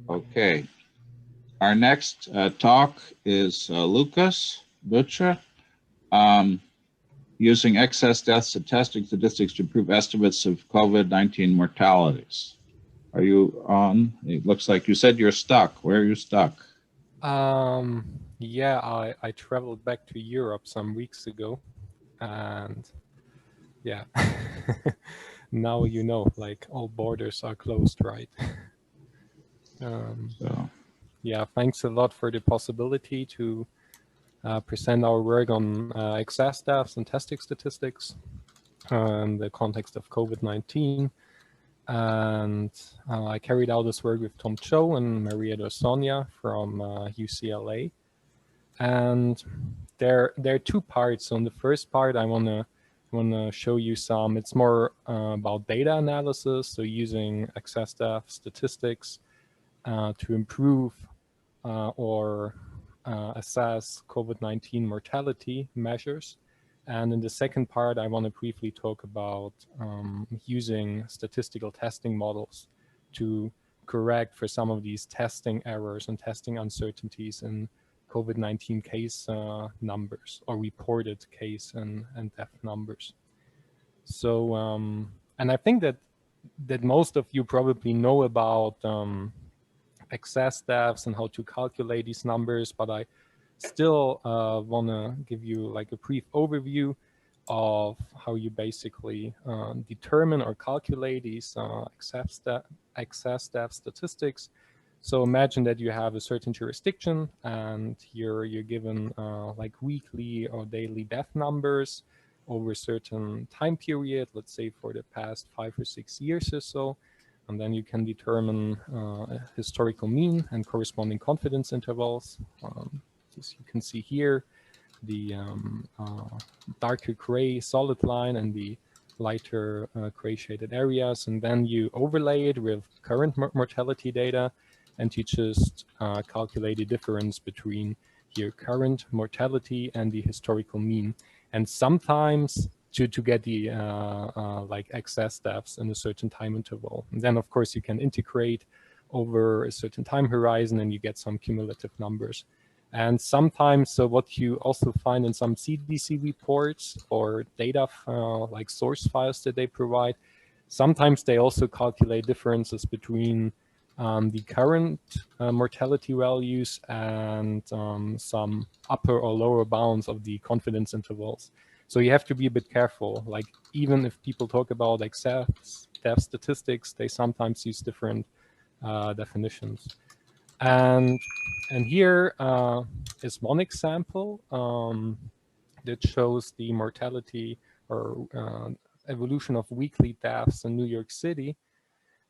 Okay. Our next talk is Lucas Böttcher, using excess deaths and testing statistics to improve estimates of COVID-19 mortalities. Are you on? It looks like you said you're stuck. Where are you stuck? Yeah, I traveled back to Europe some weeks ago, and yeah, now you know, like all borders are closed, right? So, Yeah, thanks a lot for the possibility to present our work on excess deaths and testing statistics in the context of COVID-19. And I carried out this work with Tom Cho and Maria Sonia from UCLA. And there are two parts. So in the first part, I want to show you some. It's more about data analysis, so using excess death statistics to improve or assess COVID-19 mortality measures. And in the second part, I want to briefly talk about using statistical testing models to correct for some of these testing errors and testing uncertainties in COVID-19 case numbers or reported case and death numbers. So, and I think that most of you probably know about excess deaths and how to calculate these numbers, but I still want to give you like a brief overview of how you basically determine or calculate these excess death statistics. So imagine that you have a certain jurisdiction and you're given like weekly or daily death numbers over a certain time period, let's say for the past 5 or 6 years or so. And then you can determine a historical mean and corresponding confidence intervals. As you can see here, the darker gray solid line and the lighter gray shaded areas. And then you overlay it with current mortality data, and you just calculate the difference between your current mortality and the historical mean. And sometimes to get the like excess deaths in a certain time interval. And then of course you can integrate over a certain time horizon and you get some cumulative numbers. And sometimes, so what you also find in some CDC reports or data like source files that they provide, sometimes they also calculate differences between the current mortality values and some upper or lower bounds of the confidence intervals. So you have to be a bit careful. Like even if people talk about excess death statistics, they sometimes use different definitions. And here is one example that shows the mortality or evolution of weekly deaths in New York City.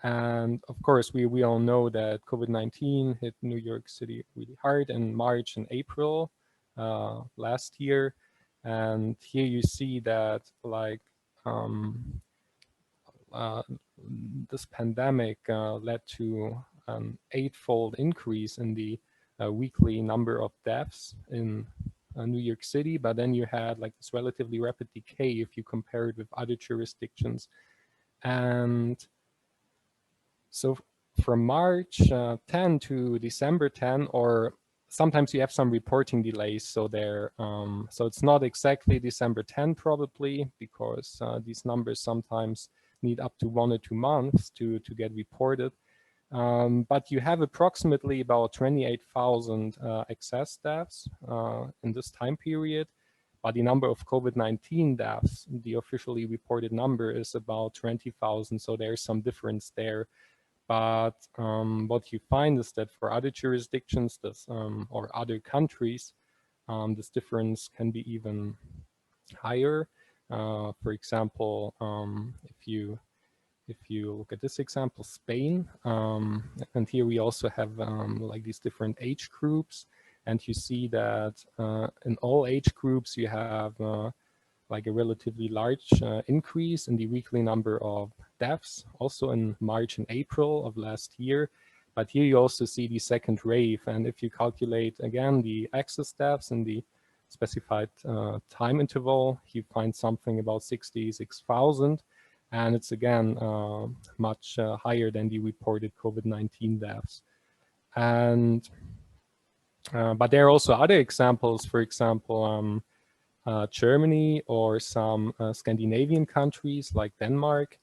And of course, we all know that COVID-19 hit New York City really hard in March and April last year. And here you see that like this pandemic led to an 8-fold increase in the weekly number of deaths in New York City, but then you had like this relatively rapid decay if you compare it with other jurisdictions. And so from March 10 to December 10, or sometimes you have some reporting delays, so there, so it's not exactly December 10 probably, because these numbers sometimes need up to 1 or 2 months to get reported. But you have approximately about 28,000 excess deaths in this time period. But the number of COVID-19 deaths, the officially reported number is about 20,000. So there's some difference there. But what you find is that for other jurisdictions this, or other countries, this difference can be even higher. For example, if you look at this example, Spain, and here we also have like these different age groups, and you see that in all age groups you have like a relatively large increase in the weekly number of deaths, also in March and April of last year. But here you also see the second wave, and if you calculate again the excess deaths in the specified time interval, you find something about 66,000. And it's again much higher than the reported COVID-19 deaths. And but there are also other examples. For example, Germany or some Scandinavian countries like Denmark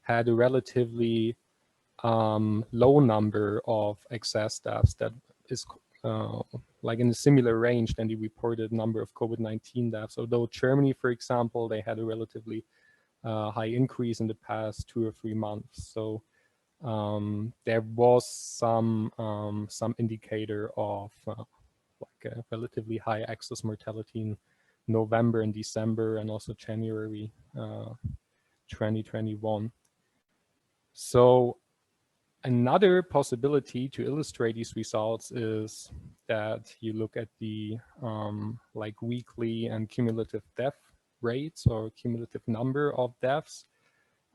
had a relatively low number of excess deaths that is like in a similar range than the reported number of COVID-19 deaths. Although Germany, for example, they had a relatively high increase in the past 2 or 3 months. So there was some indicator of like a relatively high excess mortality in November and December, and also January 2021. So another possibility to illustrate these results is that you look at the like weekly and cumulative death rates or cumulative number of deaths,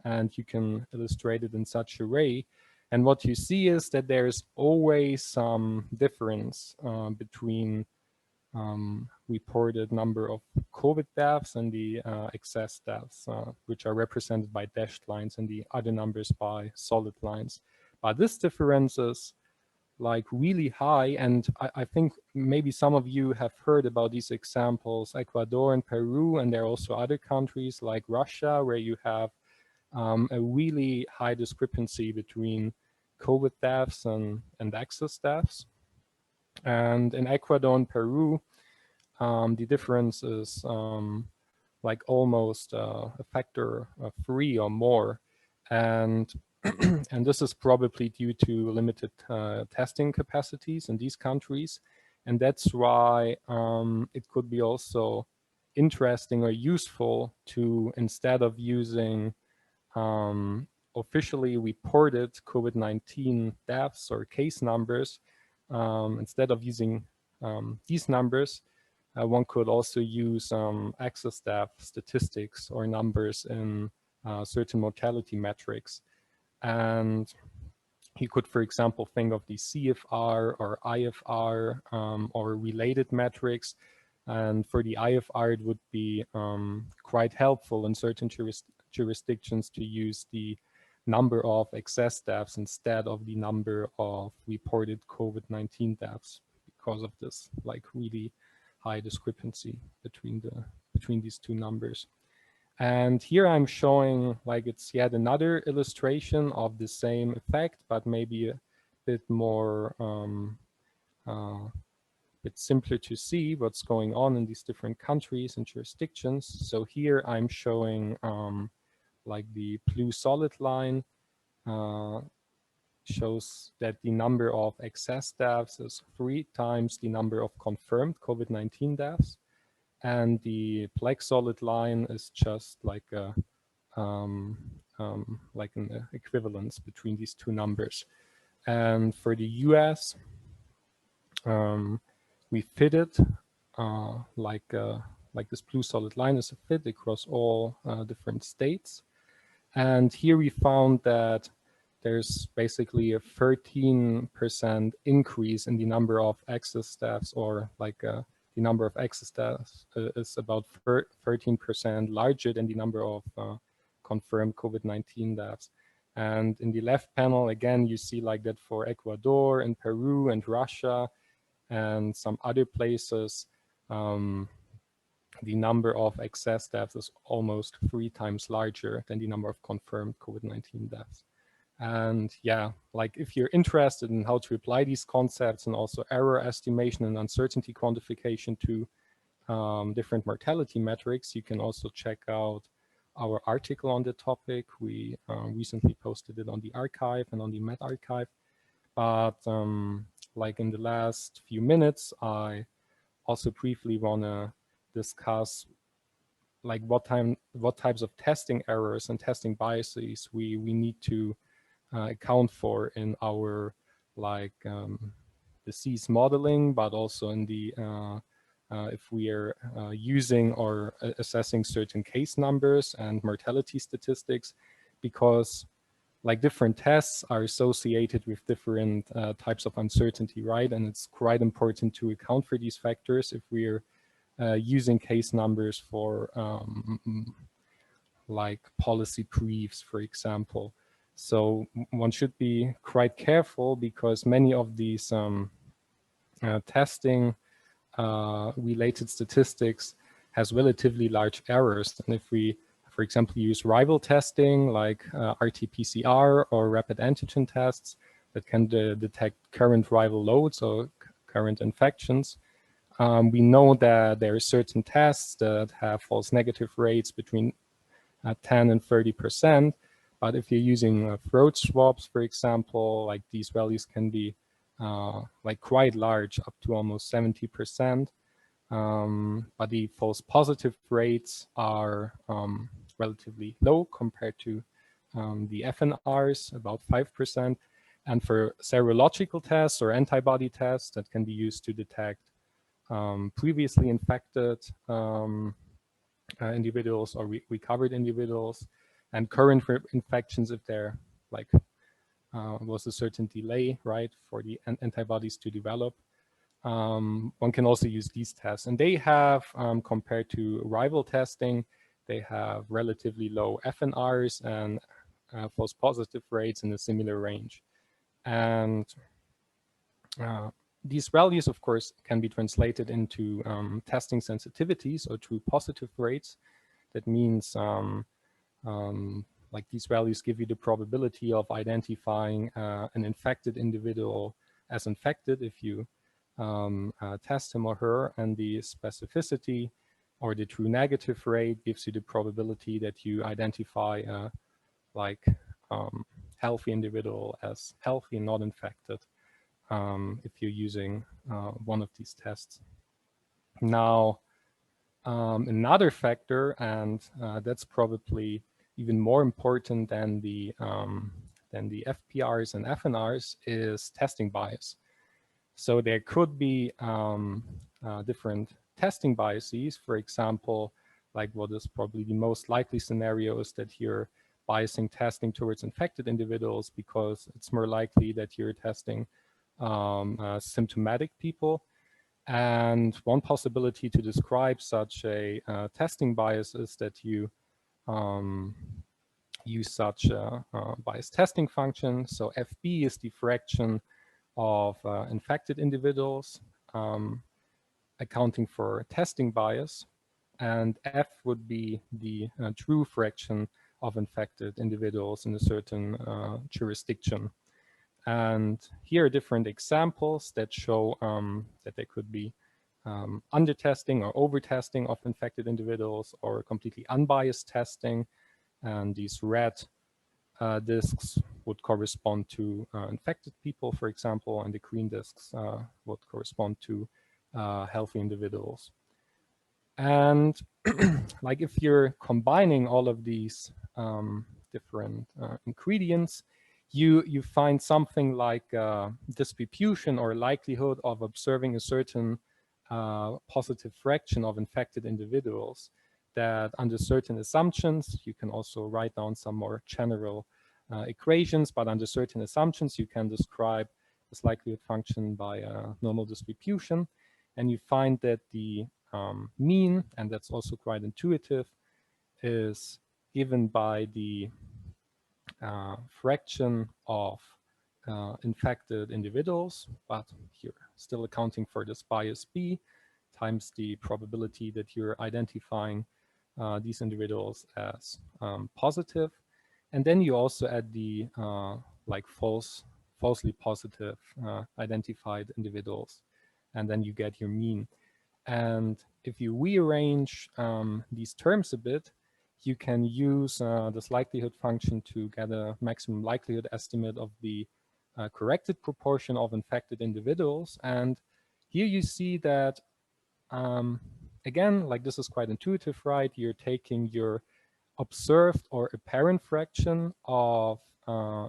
and you can illustrate it in such a way. And what you see is that there's always some difference between reported number of COVID deaths and the excess deaths, which are represented by dashed lines, and the other numbers by solid lines. But this difference is like really high, and I think maybe some of you have heard about these examples, Ecuador and Peru, and there are also other countries like Russia where you have a really high discrepancy between COVID deaths and excess deaths. And in Ecuador and Peru, the difference is like almost a factor of 3 or more. And and this is probably due to limited testing capacities in these countries. And that's why it could be also interesting or useful to, instead of using officially reported COVID-19 deaths or case numbers, instead of using these numbers, one could also use excess death statistics or numbers in certain mortality metrics. And you could, for example, think of the CFR or IFR or related metrics. And for the IFR, it would be quite helpful in certain jurisdictions to use the number of excess deaths instead of the number of reported COVID-19 deaths, because of this like really high discrepancy between these two numbers. And here I'm showing like it's yet another illustration of the same effect, but maybe a bit more bit simpler to see what's going on in these different countries and jurisdictions. So here I'm showing like the blue solid line shows that the number of excess deaths is 3 times the number of confirmed COVID-19 deaths. And the black solid line is just like a like an equivalence between these two numbers. And for the US, we fitted like this blue solid line is a fit across all different states. And here we found that there's basically a 13% increase in the number of excess deaths, or like the number of excess deaths is about 13% larger than the number of confirmed COVID-19 deaths. And in the left panel, again, you see like that for Ecuador and Peru and Russia and some other places, the number of excess deaths is almost 3 times larger than the number of confirmed COVID-19 deaths. And yeah, like if you're interested in how to apply these concepts and also error estimation and uncertainty quantification to different mortality metrics, you can also check out our article on the topic. We recently posted it on the arXiv and on the medRxiv. But like in the last few minutes, I also briefly want to discuss like what types of testing errors and testing biases we need to account for in our like disease modeling, but also in the if we are using or assessing certain case numbers and mortality statistics, because like different tests are associated with different types of uncertainty, right? And it's quite important to account for these factors if we're using case numbers for like policy briefs, for example. So one should be quite careful, because many of these testing related statistics has relatively large errors. And if we, for example, use rival testing like RT-PCR or rapid antigen tests that can detect current viral loads or current infections, we know that there are certain tests that have false negative rates between 10 and 30%. But if you're using throat swabs, for example, like these values can be like quite large, up to almost 70%. But the false positive rates are relatively low compared to the FNRs, about 5%. And for serological tests or antibody tests that can be used to detect previously infected individuals or recovered individuals, and current infections, if there like was a certain delay, right, for the antibodies to develop. One can also use these tests, and they have, compared to rival testing, they have relatively low FNRs and false positive rates in a similar range. And these values, of course, can be translated into testing sensitivities or true positive rates. That means like these values give you the probability of identifying an infected individual as infected if you test him or her, and the specificity or the true negative rate gives you the probability that you identify like healthy individual as healthy and not infected if you're using one of these tests. Now, another factor, and that's probably even more important than the FPRs and FNRs, is testing bias. So there could be different testing biases. For example, like what is probably the most likely scenario is that you're biasing testing towards infected individuals because it's more likely that you're testing symptomatic people. And one possibility to describe such a testing bias is that you use such a bias testing function. So FB is the fraction of infected individuals accounting for testing bias, and F would be the true fraction of infected individuals in a certain jurisdiction. And here are different examples that show that there could be under-testing or over-testing of infected individuals, or completely unbiased testing. And these red discs would correspond to infected people, for example, and the green discs would correspond to healthy individuals. And like if you're combining all of these different ingredients, you find something like distribution or likelihood of observing a certain positive fraction of infected individuals that, under certain assumptions, you can also write down some more general equations, but under certain assumptions you can describe this likelihood function by a normal distribution, and you find that the mean, and that's also quite intuitive, is given by the fraction of infected individuals, but here still accounting for this bias B, times the probability that you're identifying these individuals as positive. And then you also add the like falsely positive identified individuals, and then you get your mean. And if you rearrange these terms a bit, you can use this likelihood function to get a maximum likelihood estimate of the corrected proportion of infected individuals. And here you see that, again, like this is quite intuitive, right? You're taking your observed or apparent fraction of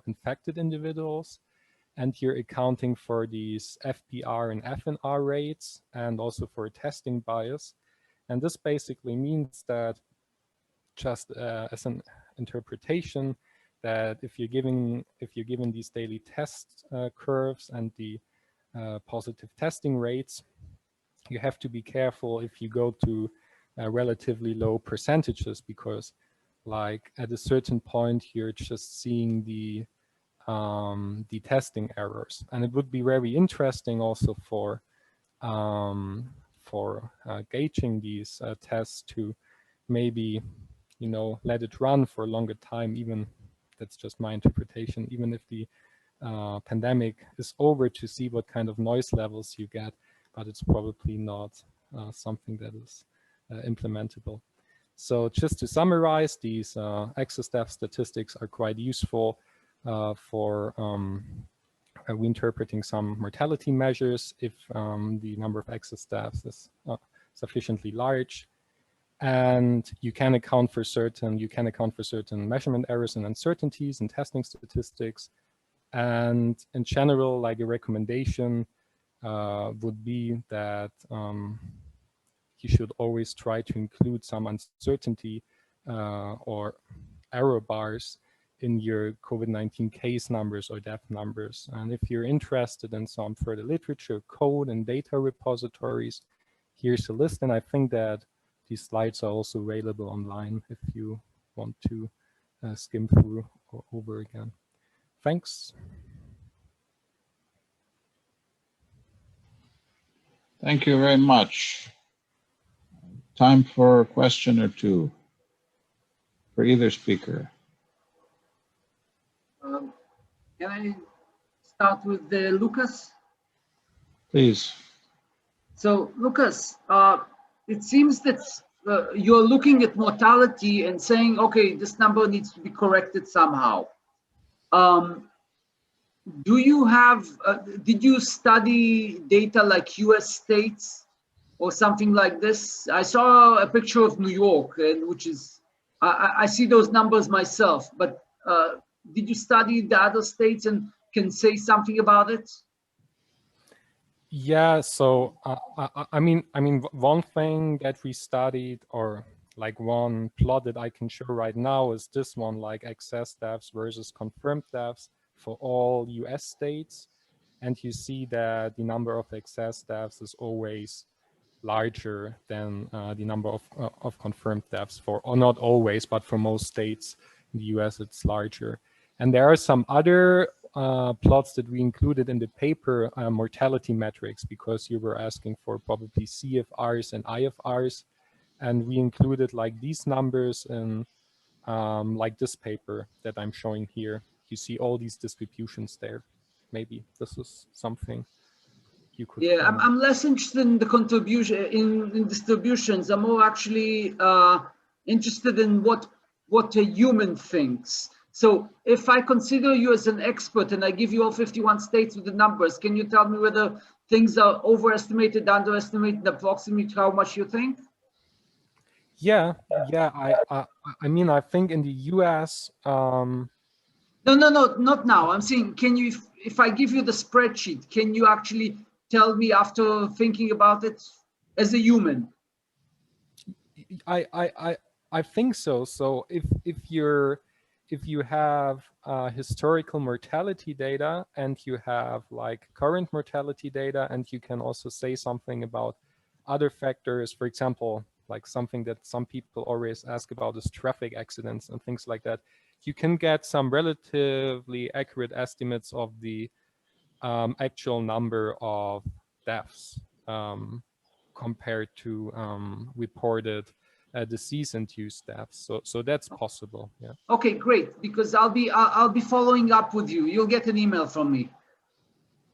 infected individuals, and you're accounting for these FPR and FNR rates, and also for testing bias. And this basically means that, just as an interpretation, that if you're given these daily test curves and the positive testing rates, you have to be careful if you go to relatively low percentages, because like at a certain point, you're just seeing the testing errors, and it would be very interesting also for gauging these tests to maybe, you know, let it run for a longer time. Even that's just my interpretation. Even if the pandemic is over, to see what kind of noise levels you get, but it's probably not something that is implementable. So just to summarize, these excess death statistics are quite useful for reinterpreting some mortality measures if the number of excess deaths is sufficiently large. And you can account for certain measurement errors and uncertainties in testing statistics. And in general, like a recommendation would be that you should always try to include some uncertainty or error bars in your COVID-19 case numbers or death numbers. And if you're interested in some further literature, code, and data repositories, here's a list. And I think that these slides are also available online if you want to skim through or over again. Thanks. Thank you very much. Time for a question or two for either speaker. Can I start with Lucas? Please. So Lucas, it seems that you're looking at mortality and saying, okay, this number needs to be corrected somehow. Do you have, did you study data like US states or something like this? I saw a picture of New York, which is, I see those numbers myself, but did you study the other states and can say something about it? Yeah, so I mean, one thing that we studied, or like one plot that I can show right now, is this one, like excess deaths versus confirmed deaths for all US states. And you see that the number of excess deaths is always larger than the number of confirmed deaths for, or not always, but for most states in the US, it's larger. And there are some other plots that we included in the paper, mortality metrics, because you were asking for probably CFRs and IFRs. And we included like these numbers in like this paper that I'm showing here. You see all these distributions there. Maybe this is something you could. Yeah, I'm less interested in the contribution in distributions. I'm more actually interested in what a human thinks. So if I consider you as an expert and I give you all 51 states with the numbers, can you tell me whether things are overestimated, underestimated, approximate how much you think? Yeah. I mean, I think in the US. No, not now. I'm saying, can you, if I give you the spreadsheet, can you actually tell me after thinking about it as a human? I think so. So if you have historical mortality data and you have like current mortality data, and you can also say something about other factors, for example, like something that some people always ask about is traffic accidents and things like that, you can get some relatively accurate estimates of the actual number of deaths compared to reported disease-induced deaths. So that's possible. Yeah. Okay, great. Because I'll be following up with you. You'll get an email from me.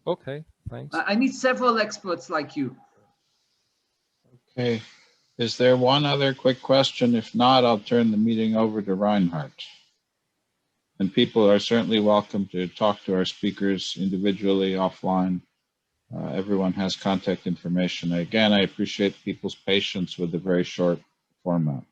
Okay, thanks. I need several experts like you. Okay. Is there one other quick question? If not, I'll turn the meeting over to Reinhard. And people are certainly welcome to talk to our speakers individually, offline. Everyone has contact information. Again, I appreciate people's patience with the very short format.